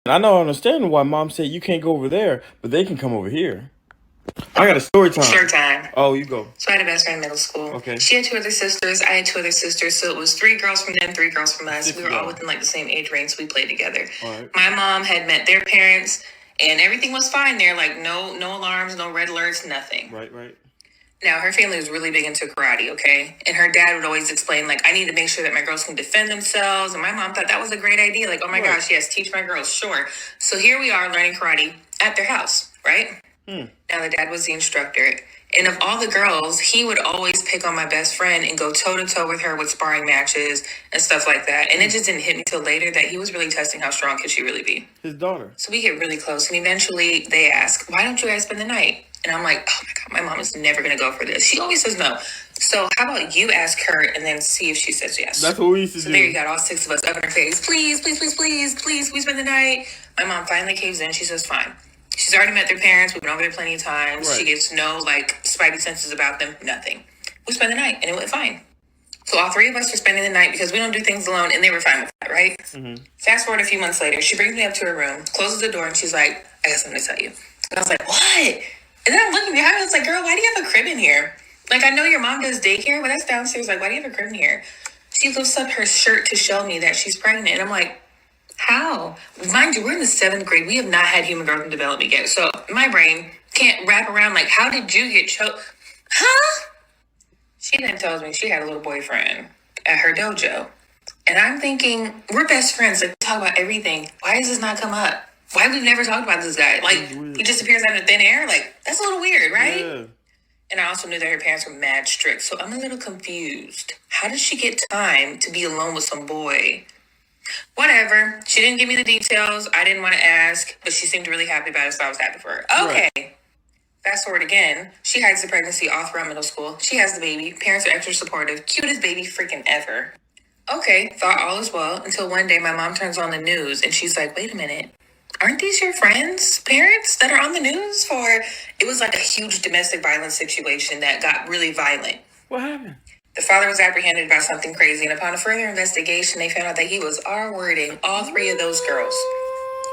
I don't understand why mom said you can't go over there, but they can come over here. I got a story time. Story time. Oh, you go. So I had a best friend in middle school. Okay. She had 2 other sisters. I had 2 other sisters. So it was 3 girls from them, 3 girls from us. We were all within like the same age range, so we played together. All right. My mom had met their parents, and everything was fine there. Like no alarms, no red alerts, nothing. Right. Now, her family was really big into karate, okay? And her dad would always explain, like, I need to make sure that my girls can defend themselves. And my mom thought that was a great idea. Like, oh my gosh, yes, teach my girls, sure. So here we are learning karate at their house, right? Now, the dad was the instructor. And of all the girls, he would always pick on my best friend and go toe-to-toe with her with sparring matches and stuff like that. And it just didn't hit me till later that he was really testing how strong could she really be. His daughter. So we get really close. And eventually they ask, why don't you guys spend the night? And I'm like, oh my God, my mom is never going to go for this. She always says no. So how about you ask her and then see if she says yes? That's what we used to do. So there you got all 6 of us up in her face. Please, we spend the night. My mom finally caves in. She says, fine. She's already met their parents. We've been over there plenty of times. Right. She gets no, like, spidey senses about them. Nothing. We spend the night, and it went fine. So all 3 of us were spending the night because we don't do things alone, and they were fine with that, right? Mm-hmm. Fast forward a few months later, she brings me up to her room, closes the door, and she's like, I got something to tell you. And I was like, what? And then I'm looking behind me, I was like, girl, why do you have a crib in here? Like, I know your mom does daycare, but that's downstairs. Like, why do you have a crib in here? She lifts up her shirt to show me that she's pregnant. And I'm like, how? Mind you, we're in the 7th grade. We have not had human growth and development yet. So my brain can't wrap around, like, how did you get choked? Huh? She then tells me she had a little boyfriend at her dojo. And I'm thinking, we're best friends. Like, we talk about everything. Why does this not come up? Why have we never talked about this guy? Like, he just appears out of thin air? Like, that's a little weird, right? Yeah. And I also knew that her parents were mad strict. So I'm a little confused. How did she get time to be alone with some boy? Whatever. She didn't give me the details. I didn't want to ask, but she seemed really happy about it, so I was happy for her. Okay. Right. Fast forward again. She hides the pregnancy all throughout middle school. She has the baby. Parents are extra supportive. Cutest baby freaking ever. Okay. Thought all is well until one day my mom turns on the news and she's like, wait a minute. Aren't these your friends' parents that are on the news for? It was like a huge domestic violence situation that got really violent. What happened? The father was apprehended about something crazy, and upon a further investigation, they found out that he was R-wording all 3 of those girls.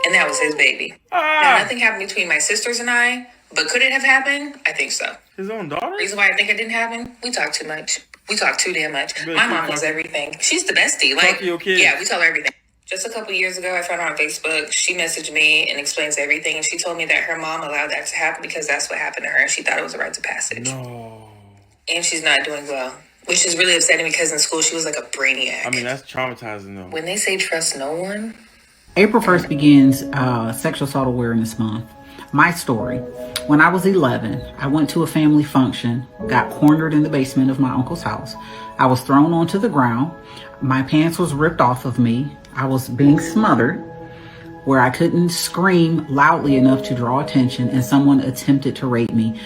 And that was his baby. Now, nothing happened between my sisters and I, but could it have happened? I think so. His own daughter? Reason why I think it didn't happen? We talk too much. We talk too damn much. My mom knows everything. She's the bestie. Like, yeah, we tell her everything. Just a couple years ago, I found her on Facebook. She messaged me and explains everything. And she told me that her mom allowed that to happen because that's what happened to her. And she thought it was a rite of passage. No. And she's not doing well. Which is really upsetting because in school she was like a brainiac. I mean, that's traumatizing though. When they say trust no one. April 1st begins Sexual Assault Awareness Month. My story. When I was 11, I went to a family function, got cornered in the basement of my uncle's house. I was thrown onto the ground. My pants was ripped off of me. I was being smothered where I couldn't scream loudly enough to draw attention, and someone attempted to rape me.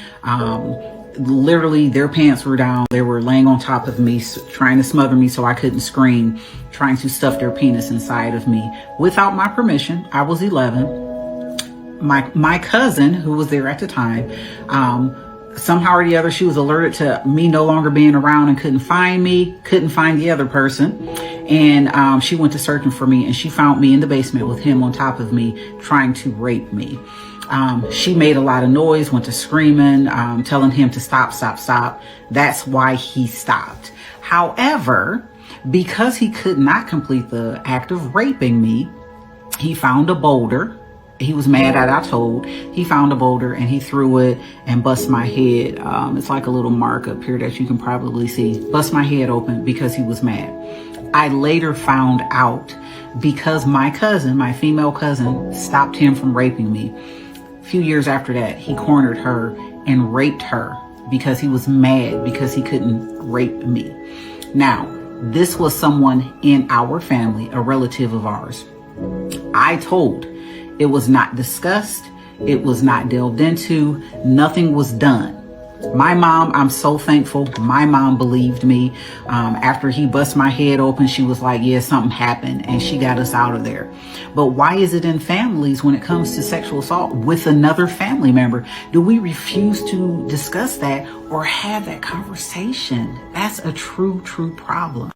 Literally, their pants were down. They were laying on top of me, trying to smother me so I couldn't scream, trying to stuff their penis inside of me without my permission. I was 11. My cousin, who was there at the time, somehow or the other, she was alerted to me no longer being around and couldn't find me, couldn't find the other person. And she went to searching for me, and she found me in the basement with him on top of me, trying to rape me. She made a lot of noise, went to screaming, telling him to stop. That's why he stopped. However, because he could not complete the act of raping me, he found a boulder. He was mad that I told. He found a boulder and he threw it and bust my head. It's like a little mark up here that you can probably see. Bust my head open because he was mad. I later found out because my cousin, my female cousin, stopped him from raping me. A few years after that, he cornered her and raped her because he was mad because he couldn't rape me. Now, this was someone in our family, a relative of ours. I told. It was not discussed. It was not delved into. Nothing was done. My mom, I'm so thankful. My mom believed me. After he bust my head open, she was like, yeah, something happened. And she got us out of there. But why is it in families when it comes to sexual assault with another family member? Do we refuse to discuss that or have that conversation? That's a true problem.